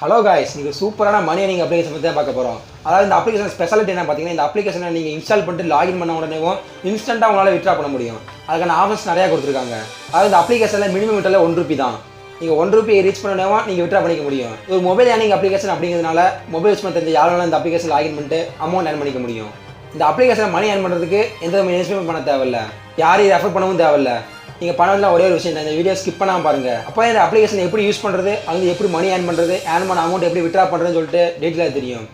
Hello guys, நீங்கள் சூப்பரான மணி earning application பற்றி தான் பார்க்க போகிறோம். அதாவது இந்த அப்ளிகேஷன் ஸ்பெஷாலிட்டி என்ன பார்த்தீங்கன்னா, இந்த அப்ளிகேஷனை நீங்கள் இன்ஸ்டால் பண்ணிட்டு லாகின் பண்ண உடனேவும் இன்ஸ்டன்ட்டாக உங்களால் வித்ட்ரா பண்ண முடியும். அதுக்கான ஆஃபர்ஸ் நிறையா கொடுத்துருக்காங்க. அதாவது இந்த அப்ளிகேஷனில் மினிமம் விட்டால் ₹1 தான். நீங்கள் ₹1 ரீச் பண்ணவும் நீங்கள் வித்ட்ரா பண்ணிக்க முடியும். ஒரு மொபைல் ஏர்னிங் அப்ளிகேஷன் அப்படிங்கிறதுனால மொபைல் யூஸ் பண்ண தெரிஞ்ச யாரும் இந்த அப்ளிகேஷன் லாகின் பண்ணிட்டு அமௌண்ட் ஏர்ன் பண்ணிக்க முடியும். இந்த அப்ளிகேஷனை மணி ஏர்ன் பண்ணுறதுக்கு எந்த இன்வெஸ்ட்மெண்ட் பண்ண தேவையில்லை, யாரையும் ரெஃபர் பண்ணவும் தேவையில்லை. நீங்கள் பண்ணலாம் ஒரே ஒரு விஷயம் தான், இந்த வீடியோ ஸ்கிப் பண்ணாமல் பாருங்கள். அப்போ இந்த அப்ளிகேஷன் எப்படி யூஸ் பண்ணுறது, அது எப்படி மணி ஏர்ன் பண்ணுறது, ஏர்ன் பண்ண அமௌண்ட் எப்படி வித்ட்ரா பண்ணுறதுன்னு சொல்லிட்டு டீட்டெயிலாக தெரியும்.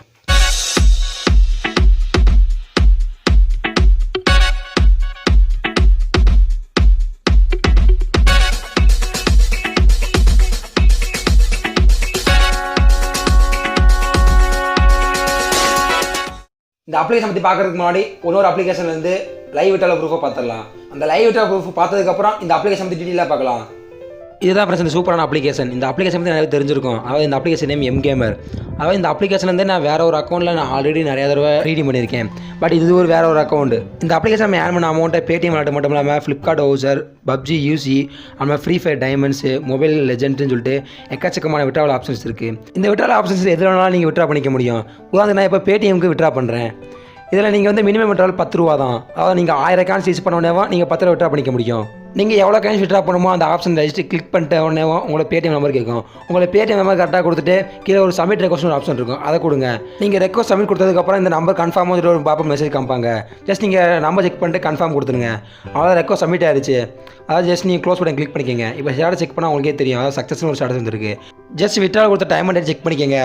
இந்த அப்ளிகேஷன் பற்றி பார்க்கறதுக்கு முன்னாடி இன்னொரு அப்ளிகேஷன்லேருந்து லைவ் விட்ரால் ப்ரூஃபை பார்த்துடலாம். அந்த லைவ் விட்ரால் ப்ரூஃப் பார்த்ததுக்கப்புறம் இந்த அப்ளிகேஷன் பற்றி டீட்டெயிலாக பார்க்கலாம். இதுதான் ஃப்ரெண்ட்ஸ் சூப்பரான அப்ளிகேஷன். இந்த அப்ளிகேஷன் பற்றி நிறைய தெரிஞ்சிருக்கும். அதாவது இந்த அப்ளிகேஷன் நேம் எம்கேமர். அதாவது இந்த அப்ளிகேஷன்லேருந்து நான் வேறு ஒரு அக்கௌண்ட்டில் நான் ஆல்ரெடி நிறைய தடவை ரீடிங் பண்ணியிருக்கேன். பட் இது ஒரு வேறு ஒரு அக்கௌண்ட். இந்த அப்ளிகேஷன் நம்ம ஏர்ன் பண்ண அமௌண்ட்டை பேடிஎம் வாலெட் மட்டும் இல்லாமல் ஃப்ளிப்கார்ட் வவுச்சர், பப்ஜி யூசி, அந்த FreeFire டைமண்ட்ஸு, மொபைல் லெஜெண்ட்னு சொல்லிட்டு எக்கச்சக்கமான விட்ராவல் ஆப்ஷன்ஸ் இருக்குது. இந்த விட்ராவல் ஆப்ஷன்ஸ் எது வேணாலும் நீங்கள் விட்ரா பண்ணிக்க முடியும். உதாரணத்துக்கு நான் இப்போ பேடிஎம்க்கு விட்ரா பண்ணுறேன். இதில் நீங்கள் வந்து மினிமம் விட்ராவல் ₹10 தான். அதாவது நீங்கள் 1000 காயின்ஸ் யூஸ் பண்ண உடனே நீங்கள் 10 ரூபா விட்ரா பண்ணிக்க முடியும். நீங்கள் எவ்வளோ காயின்ஸ் விட்ரா பண்ணுமோ அந்த ஆப்ஷன் ரெஜிஸ்டர் கிளிக் பண்ணிட்டு உடனே உங்களோட பேடிஎம் நம்பர் கேட்கும். உங்களை பேடிஎம் நம்பர் கரெக்டாக கொடுத்துட்டு கீழே ஒரு சப்மிட் ரெக்வஸ்ட் ஒரு ஆப்ஷன் இருக்கும், அதை கொடுங்க. நீங்கள் ரெக்வஸ்ட் சப்மிட் கொடுத்ததுக்கப்புறம் இந்த நம்பர் கன்ஃபார்ம் வந்துட்டு ஒரு பாப்பா மெசேஜ் காமிப்பாங்க. ஜஸ்ட் நீங்கள் நம்பர் செக் பண்ணிட்டு கன்ஃபார்ம் கொடுத்துருங்க. அவ்வளோ ரெக்வஸ்ட் சப்மிட் ஆயிடுச்சு. அதாவது ஜஸ்ட் நீங்கள் க்ளோஸ் பட்டன் கிளிக் பண்ணிக்கங்க. இப்போ ஸ்டேட்டஸ் செக் பண்ணால் உங்களுக்கே தெரியும். அதாவது சக்ஸஸ்னு ஒரு ஸ்டேட்டஸ் வந்துருக்கு. ஜஸ்ட் விட்ரால் கொடுத்த டைம் அண்ட் டேட் செக் பண்ணிக்கங்க.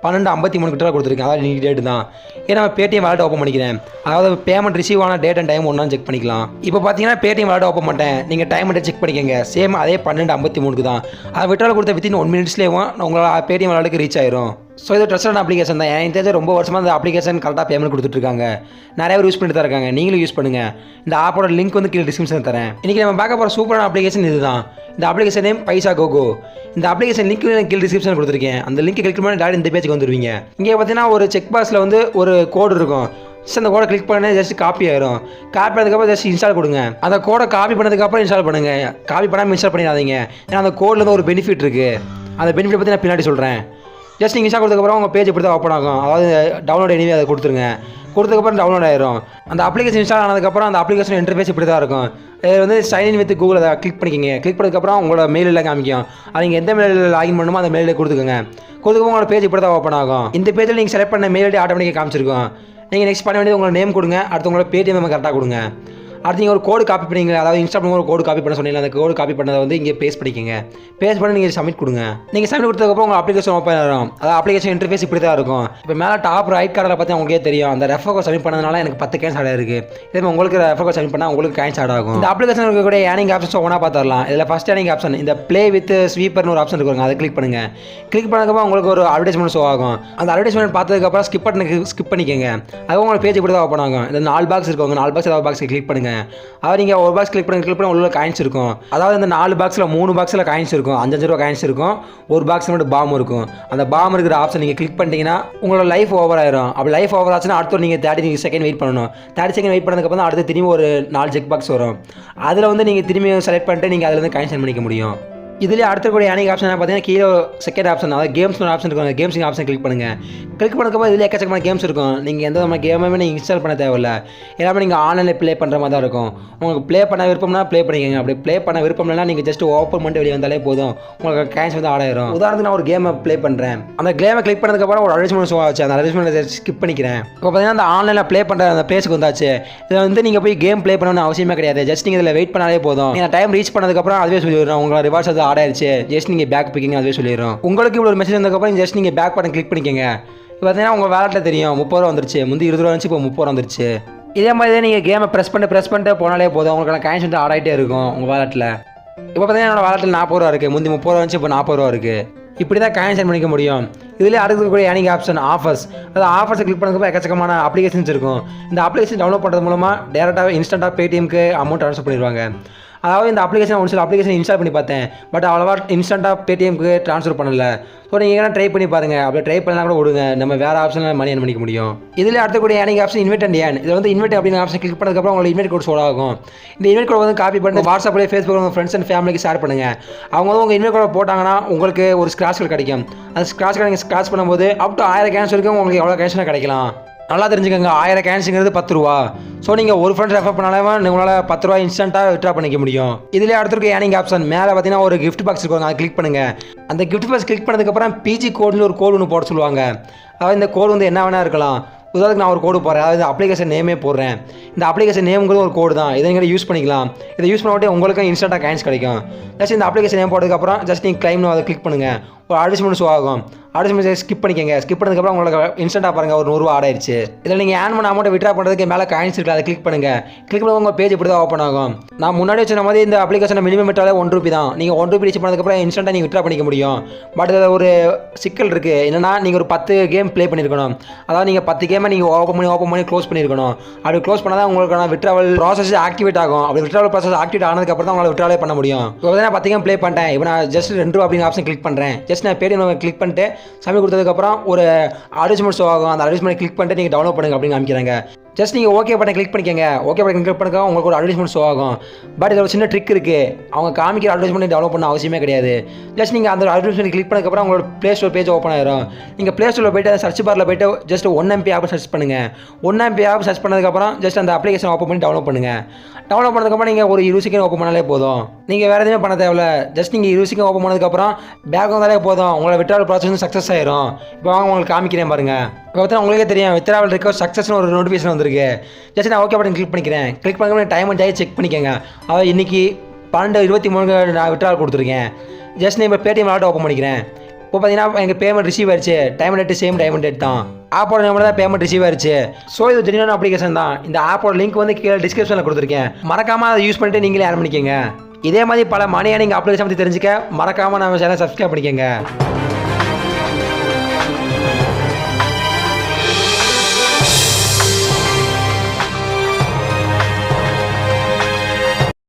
12:53 விட்ரா கொடுத்துருக்கேன். அதாவது நீங்கள் டேட்டு தான். ஏன்னா பேடிஎம் வாலெட் ஓப்பன் பண்ணிக்கிறேன். அதாவது பேமெண்ட் ரிசீவ் ஆன டேட் அண்ட் டைம் ஒன்றான்னு செக் பண்ணிக்கலாம். இப்போ பார்த்தீங்கன்னா பேடிஎம் வாலெட் ஓப்பன் பண்ணிட்டேன். நீங்கள் டைம் அண்ட் செக் பண்ணிக்கங்க. சேம் அதே 12:53 தான். அது விட்ரால் கொடுத்த வித்தின் 1 மினிட்ஸ்லேயே உங்களோட பேடிஎம் வாலெட்டுக்கு ரீச் ஆயிரும். ஸோ இது ட்ரஸ்டான அப்ளிகேஷன் தான். எனக்கு தெரிஞ்ச ரொம்ப வருஷமாக இந்த அப்ளிகேஷன் கரெக்டாக பேமெண்ட் கொடுத்துட்ருக்காங்க. நிறைய பேர் யூஸ் பண்ணிட்டு தான் இருக்காங்க. நீங்களும் யூஸ் பண்ணுங்கள். இந்த ஆப்போட லிங்க் வந்து கீழே டிஸ்கிரிப்ஷன் தரேன். இன்றைக்கி நம்ம பார்க்க போகிற சூப்பரான அப்ளிகேஷன் இதுதான். இந்த அப்ளிகேஷன் நேம் paisagogo. இந்த அப்ளிகேஷன் லிங்க் கீழே டிஸ்கிரிப்ஷன் கொடுத்துருக்கேன். அந்த லிங்க் கிளிக் பண்ணி டேரக்ட் இந்த பேஜுக்கு வந்துருவீங்க. இங்கே பார்த்தீங்கன்னா ஒரு செக் பாக்ஸில் வந்து ஒரு கோடு இருக்கும். ஜஸ்ட் அந்த கோடை கிளிக் பண்ணி ஜஸ்ட் காப்பி ஆயிரும். காப்பி பண்ணதுக்கப்புறம் ஜஸ்ட் இன்ஸ்டால் கொடுங்க. அந்த கோடை காப்பி பண்ணதுக்கப்புறம் இன்ஸ்டால் பண்ணுங்கள். காப்பி பண்ணாமல் இன்ஸ்டால் பண்ணிடாதீங்க. ஏன்னா அந்த கோடில் வந்து ஒரு பெனிஃபிட் இருக்குது. அந்த பெனிஃபிட் பற்றி நான் பின்னாடி சொல்கிறேன். ஜஸ்ட் நீங்கள் இன்ஸ்டால் கொடுத்ததுக்கப்புறம் உங்கள் பேஜ் இப்படி தான் ஓப்பன் ஆகும். அதாவது டவுன்லோட் எனிவே அதை கொடுத்துருங்க. கொடுத்ததுக்கப்புறம் டவுன்லோட் ஆயிரும். அந்த அப்ளிகேஷன் இன்ஸ்டால் ஆனதுக்கப்புறம் அந்த அப்ளிகேஷன் இன்டர்ஃபேஸ் இப்படி தான் இருக்கும். இது வந்து சைன்இன் வித் கூகுள் அதை கிளிக் பண்ணிக்கிங்க. கிளிக் பண்ணதுக்கப்புறம் உங்களோட மெயிலில் காமிக்கும். அது நீங்கள் எந்த மெயிலில் லாகின் பண்ணுமோ அந்த மெயிலில் கொடுத்துக்கோங்க. கொடுத்துக்கோ உங்களோட பேஜ் இப்படி தான் ஓப்பன் ஆகும். இந்த பேஜில் நீங்கள் செலக்ட் பண்ண மெயில் ஐடி ஆட்டோமேட்டிக்காக காமிச்சிருக்கும். நீங்கள் நெக்ஸ்ட் பண்ண வேண்டியது உங்களோட நேம் கொடுங்க. அடுத்து உங்களோட பேடிஎம் நம்பர் கரெக்டாக கொடுங்க. அடுத்து நீங்கள் ஒரு கோடு காப்பி பண்ணிங்க. அதாவது இன்ஸ்டால் பண்ணும்போது ஒரு கோடு காப்பி பண்ண சொன்னீங்க. அந்த கோடு காப்பி பண்ணதை வந்து இங்கே பேஸ்ட் பண்ணிக்கோங்க. பேஸ்ட் பண்ணி நீங்கள் சப்மிட் கொடுங்க. நீங்கள் சப்மிட் கொடுத்ததுக்கப்புறம் உங்கள் அப்ளிகேஷன் ஓப்பன் ஆகும். அதாவது அப்ளிகேஷன் இன்டர்ஃபேஸ் இப்படி தான் இருக்கும். இப்போ மேலே டாப் ரைட் கார்டில் பார்த்து உங்களுக்கே தெரியும். அந்த ரெஃபர் கோட் சப்மிட் பண்ணதுனால எனக்கு 10 காயின்ஸ் ஆட் ஆயிருக்கு. இதே உங்களுக்கு ரெஃபர் கோட் சப்மிட் பண்ணால் உங்களுக்கு காயின்ஸ் ஆட் ஆகும். இந்த அப்ளிகேஷன் இருக்கக்கூடிய ஏர்னிங் ஆப்ஷன்ஸ் ஒன்றா பார்த்துடலாம். இதில் ஃபஸ்ட் ஏர்னிங் ஆப்ஷன் இந்த ப்ளே வித் ஸ்வீப்பர்னு ஒரு ஆப்ஷன் இருக்குங்க. அதை கிளிக் பண்ணுங்கள். கிளிக் பண்ணதுக்கப்புறம் உங்களுக்கு ஒரு அட்வர்டைஸ்மெண்ட் ஷோ ஆகும். அந்த அட்வர்டைஸ்மெண்ட் பார்த்ததுக்கப்புறம் ஸ்கிப் பண்ணிக்கங்க. அது உங்களுக்கு பேஜ் இப்படி தான் ஓப்பன் ஆகும். இந்த 4 பாக்ஸ் இருக்குங்க. 4 பாக்ஸ் ஏதாவது பாக்ஸ் கிளிக் பண்ணுங்கள். அதாவது நீங்கள் ஒரு பாக்ஸ் கிளிக் பண்ண உள்ள காயின்ஸ் இருக்கும். அதாவது இந்த 4 பாக்ஸில் 3 பாக்ஸில் காயின்ஸ் இருக்கும். 5 ரூபா காயின்ஸ் இருக்கும். ஒரு பாக்ஸ் மட்டும் பாம் இருக்கும். அந்த பாம் இருக்கிற ஆப்ஷன் நீங்கள் கிளிக் பண்ணிட்டீங்கன்னா உங்களோட லைஃப் ஓவர் ஆயிரும். அப்போ லைஃப் ஓவர் ஆச்சுன்னா அடுத்து நீங்கள் 30 செகண்ட் வெயிட் பண்ணணும். 30 செகண்ட் வெயிட் பண்ணதுக்கப்புறம் அடுத்து திரும்பி ஒரு 4 செக் பாக்ஸ் வரும். அதில் வந்து நீங்கள் திரும்பி செலக்ட் பண்ணிட்டு நீங்கள் அதில் வந்து காயின்ஸ் ஏர்ன் பண்ணிக்க முடியும். இதில் அடுத்தக்கூடிய ஏர்னிங் ஆப்ஷன் பார்த்தீங்கன்னா கீழே செகண்ட் ஆப்ஷன், அதாவது கேம்ஸ் ஒரு ஆப்ஷன் இருக்கும். கேம்ஸிங் ஆப்ஷன் கிளிக் பண்ணுங்கள். கிளிக் பண்ணதுக்கப்புறம் இதில் எக்கச்சக்கமான கேம்ஸ் இருக்கும். நீங்கள் எந்த விதமான கேமுமே நீங்கள் இன்ஸ்டால் பண்ண தேவையில்லை. எல்லாமே நீங்கள் ஆன்லைனில் ப்ளே பண்ணுற மாதிரி தான் இருக்கும். உங்களுக்கு ப்ளே பண்ண விருப்பம்னா ப்ளே பண்ணிக்கோங்க. அப்படி ப்ளே பண்ண விருப்பம் இல்லைனா நீங்கள் ஜஸ்ட் ஓப்பன் பண்ணிட்டு வெளியே வந்தாலே போதும். உங்களுக்கு காயின்ஸ் வந்து ஆட் ஆயிரும். உதாரணத்துக்கு நான் ஒரு கேமை ப்ளே பண்ணுறேன். அந்த கேமை கிளிக் பண்ணதுக்கப்புறம் ஒரு அட்வர்டைஸ்மெண்ட் ஷோ ஆச்சு. அந்த அட்வர்டைஸ்மெண்ட் ஸ்கிப் பண்ணிக்கிறேன். இப்போ பார்த்தீங்கன்னா அந்த ஆன்லைனில் ப்ளே பண்ணுற அந்த பேஜுக்கு வந்தாச்சு. இதில் வந்து நீங்கள் போய் கேம் ப்ளே பண்ணணும்னு அவசியமே கிடையாது. ஜஸ்ட் நீங்கள் இதில் வெயிட் பண்ணாலே போதும். நீங்கள் டைம் ரீச் பண்ணதுக்கப்புறம் அதுவே சொல்லிடுறோம் உங்களோட ரிவார்ட்ஸ் அது ஆட் ஆயிடுச்சு. ஜஸ்ட் நீங்கள் பேக் பிக்கிங்க அதுவே சொல்லிடுறோம். உங்களுக்கு இப்படி ஒரு மெசேஜ் வந்ததுக்கப்புறம் ஜஸ்ட் நீங்கள் பேக் பட்டன் கிளிக் பண்ணிக்கங்க. இப்போ பார்த்தீங்கன்னா உங்கள் வேலெட்டில் தெரியும் ₹30 வந்துருச்சு. முந்தி ₹20 வந்துச்சு, இப்போ ₹30 வந்துருச்சு. இதே மாதிரி தான் நீங்கள் கேமை ப்ரெஸ் பண்ணிட்டு போனாலே போதும். உங்களுக்கான காயின்ஸ் வந்து ஆட் ஆகிட்டே இருக்கும் உங்கள் வேலெட்டில். இப்போ பார்த்தீங்கன்னா என்னோட வேலெட்டில் ₹40 இருக்குது. முந்தி ₹30 வந்துச்சு, இப்போ ₹40 இருக்குது. இப்படி தான் காயின்ஸ் ஏர்ன் பண்ணிக்க முடியும். இதில் அடுக்கக்கூடிய ஏர்னிங் ஆப்ஷன் ஆஃபர்ஸ். அதாவது ஆஃபர்ஸை கிளிக் பண்ணதுக்கு எக்கச்சக்கமான அப்ளிகேஷன்ஸ் இருக்கும். இந்த அப்ளிகேஷன் டவுன்லோட் பண்ணுறது மூலமாக டேரெக்டாக இன்ஸ்டண்ட்டாக பேடிஎம்க்கு அமௌண்ட் ட்ரான்ஸ்ஃபர் பண்ணிடுவாங்க. அதாவது இந்த அப்ளிகேஷன் ஒரு சில அப்ளிகேஷன் இன்ஸ்டால் பண்ணி பார்த்தேன், பட் அவ்வளோவா இன்ஸ்டண்ட்டாக பேடிஎம்க்கு ட்ரான்ஸ்ஃபர் பண்ணல. ஸோ நீங்கள் எங்கன்னா ட்ரை பண்ணி பாருங்கள். அப்படி ட்ரை பண்ணலாம் கூட விடுங்க, நம்ம வேறு ஆப்ஷனில் மணி ஏர்ன் பண்ணிக்க முடியும். இதில் அடுத்தக்கூடிய earning option invite and earn. இதில் வந்து இன்வைட் அப்படின்னு ஆப்ஷன் கிளிக் பண்ணதுக்கப்புறம் உங்களுக்கு இன்வைட் கோட் ஷோ ஆகும். இந்த இன்வைட் கோட் வந்து காப்பி பண்ணி வாட்ஸ்அப்லேயே ஃபேஸ்புக் உங்கள் ஃப்ரெண்ட்ஸ் அண்ட் ஃபேமிலிக்கு ஷேர் பண்ணுங்கள். அவங்க வந்து உங்கள் இன்வைட் கோட் போட்டாங்கன்னா உங்களுக்கு ஒரு ஸ்க்ராட்ச் கார்டு கிடைக்கும். அந்த ஸ்க்ராட்ச் கார்டு நீங்கள் ஸ்க்ராட்ச் பண்ணும்போது அப் டு 1000 கேன்ஸ் வரைக்கும் உங்களுக்கு எவ்வளோ கேன்ஷனாக கிடைக்கலாம். நல்லா தெரிஞ்சுக்கோங்க, 1000 கேன்ஸுங்கிறது 10 ரூபா. ஸோ நீங்கள் ஒரு ஃப்ரெண்ட் ரெஃபர் பண்ணாலும் உங்களால் 10 ரூபா இன்ஸ்டண்ட்டாக விட்ரா பண்ணிக்க முடியும். இதிலே அடுத்திருக்க ஏர்னிங் ஆப்ஷன் மேலே பார்த்தீங்கன்னா ஒரு கிஃப்ட் பாக்ஸ் இருக்கும், அதை கிளிக் பண்ணுங்கள். அந்த கிஃப்ட் பாக்ஸ் கிளிக் பண்ணதுக்கப்புறம் பிஜி கோடுன்னு ஒரு கோடு ஒன்று போட சொல்லுவாங்க. அதாவது இந்த கோடு வந்து என்ன வேணா இருக்கலாம். உதாரணத்துக்கு நான் ஒரு கோடு போடுறேன், அதாவது அப்ளிகேஷன் நேமே போடுறேன். இந்த அப்ளிகேஷன் நேம்ங்கிறது ஒரு கோடு தான், இதை நீங்கள் யூஸ் பண்ணிக்கலாம். இதை யூஸ் பண்ணாட்டே உங்களுக்கும் இன்ஸ்டண்ட்டாக கேன்ஸ் கிடைக்கும். ஜஸ்ட் இந்த அப்ளிகேஷன் நேம் போட்டதுக்கப்புறம் ஜஸ்ட் நீங்கள் கிளைம்னு அதை கிளிக் பண்ணுங்கள். ஒரு அட்வர்டைஸ்மெண்ட் ஷோ ஆகும். அட்வர்டைஸ்மெண்ட் ஸ்கிப் பண்ணிக்கங்க. ஸ்கிப் பண்ணதுக்கப்புறம் உங்களுக்கு இன்ஸ்டண்ட்டாக பாருங்கள் ஒரு 100 ரூபா ஆட் ஆயிடுச்சு. இதில் நீங்கள் ஏர்ன் பண்ண அமௌண்ட்டை விட்ரா பண்ணுறதுக்கு மேலே காயின்ஸ் இருக்குது, அதை கிளிக் பண்ணுங்கள். கிளிக் பண்ண உங்கள் பேஜ் இப்படி தான் ஓப்பன் ஆகும். நான் முன்னாடி சொன்ன மாதிரி இந்த அப்ளிகேஷனை மினிமம் விட்டாலே 1 ரூபி தான். நீங்கள் 1 ரூபி ரீச் பண்ணதுக்கப்புறம் இன்ஸ்டண்ட்டாக நீங்கள் விட்ரா பண்ணிக்க முடியும். பட் இதில் ஒரு சிக்கல் இருக்குது. என்னென்னா நீங்கள் ஒரு 10 கேம் ப்ளே பண்ணியிருக்கணும். அதாவது நீங்கள் 10 கேமை நீங்கள் ஓப்பன் பண்ணி க்ளோஸ் பண்ணியிருக்கணும். அப்படி க்ளோஸ் பண்ணால் தான் உங்களுக்கான விட்ராவல் ப்ராசஸ் ஆக்டிவேட் ஆகும். அப்படி விட்ராவல் ப்ராசஸ் ஆக்டிவேட் ஆனதுக்கப்புறம் தான் உங்களை விட்ராவலே பண்ண முடியும். இப்போ நான் 10 கேம் ப்ளே பண்ணிட்டேன். இப்போ நான் ஜஸ்ட் 2 ரூபா அப்படிங்கிற ஆப்ஷன் கிளிக் பண்ணுறேன். ஜஸ்ட் நான் பேடிஎம் கிளிக் பண்ணிட்டு சமயம் கொடுத்ததுக்கப்புறம் ஒரு அட்வர்டைஸ்மெண்ட் ஷோ ஆகும். அந்த அட்வர்டைஸ்மெண்ட் கிளிக் பண்ணிட்டு நீங்கள் டவுன்லோட் பண்ணுங்க அப்படின்னு காமிக்கிறாங்க. ஜஸ்ட் நீங்கள் ஓகே பட்டன் கிளிக் பண்ணிக்கங்க. ஓகே பட்டன் கிளிக் பண்ணுங்க, உங்களுக்கு ஒரு அட்வர்டைஸ்மெண்ட் ஷோ ஆகும். பட் இதில் ஒரு சின்ன ட்ரிக் இருக்குது. அவங்க காமிக்கிற அட்வர்டைஸ்மெண்ட் டெவலப் பண்ண அவசியமே கிடையாது. ஜஸ்ட் நீங்கள் அந்த அட்வர்டைஸ்மெண்ட் கிளிக் பண்ணதுக்கப்புறம் உங்களோட ப்ளே ஸ்டோர் பேஜ் ஓப்பன் ஆயிரும். நீங்கள் ப்ளே ஸ்டோரில் போய்ட்டு சர்ச் பாரில் போய்ட்டு ஜஸ்ட் 1MP ஆப் சர்ச் பண்ணுங்கள். 1MP ஆப் சர்ச் பண்ணதுக்கப்புறம் ஜஸ்ட் அந்த அப்ளிகேஷன் ஓப்பன் பண்ணி டவுன்லோட் பண்ணுங்கள். டவுன்லோட் பண்ணதுக்கப்புறம் நீங்கள் ஒரு 20 செகண்ட் ஓப்பன் பண்ணாலே போதும். நீங்கள் வேறு எதுவுமே பண்ண தேவையில்ல. ஜஸ்ட் நீங்கள் 20 செகண்ட் ஓப்பன் பண்ணதுக்கப்புறம் பேக் வந்தாலே போதும், உங்களோட விட்ராவல் ப்ராசஸ் வந்து சக்ஸஸ் ஆயிரும். இப்போ வாங்க உங்களுக்கு காமிக்கிறேன் பாருங்கள். இப்போ பார்த்தா உங்களுக்கே தெரியும் வித்ட்ராவல் ரிக்வெஸ்ட் சக்ஸஸ்னு ஒரு நோட்டிஃபிகேஷன் வந்திருக்கு. ஜஸ்ட் நான் ஓகே பட்டன் கிளிக் பண்ணிக்கிறேன். கிளிக் பண்ணி டைம் அண்ட் செக் பண்ணிக்கோங்க. அதாவது இன்றைக்கி 12:23 நான் விட்ராவல் கொடுத்துருக்கேன். ஜஸ்ட் நான் இப்போ பேடிஎம் வாலெட் ஓப்பன் பண்ணிக்கிறேன். இப்போ பார்த்தீங்கன்னா எங்கள் பேமெண்ட் ரிசீவ் ஆயிடுச்சு. Time date same time date தான். ஆப்போட நேமில் தான் பேமெண்ட் ரிசீவ் ஆயிடுச்சு. ஸோ இது ஜென்யூன் அப்ளிகேஷன் தான். இந்த ஆப்போட லிங்க் வந்து கீழே டிஸ்கிரிப்ஷனில் கொடுத்துருக்கேன். மறக்காமல் அதை யூஸ் பண்ணிட்டு நீங்களே ஏர்ன் பண்ணிக்கோங்க. இதே மாதிரி பல மணி ஏர்னிங் அப்ளிகேஷன் பற்றி தெரிஞ்சுக்க மறக்காமல் நம்ம சேனல் சப்ஸ்கிரைப் பண்ணிக்கோங்க.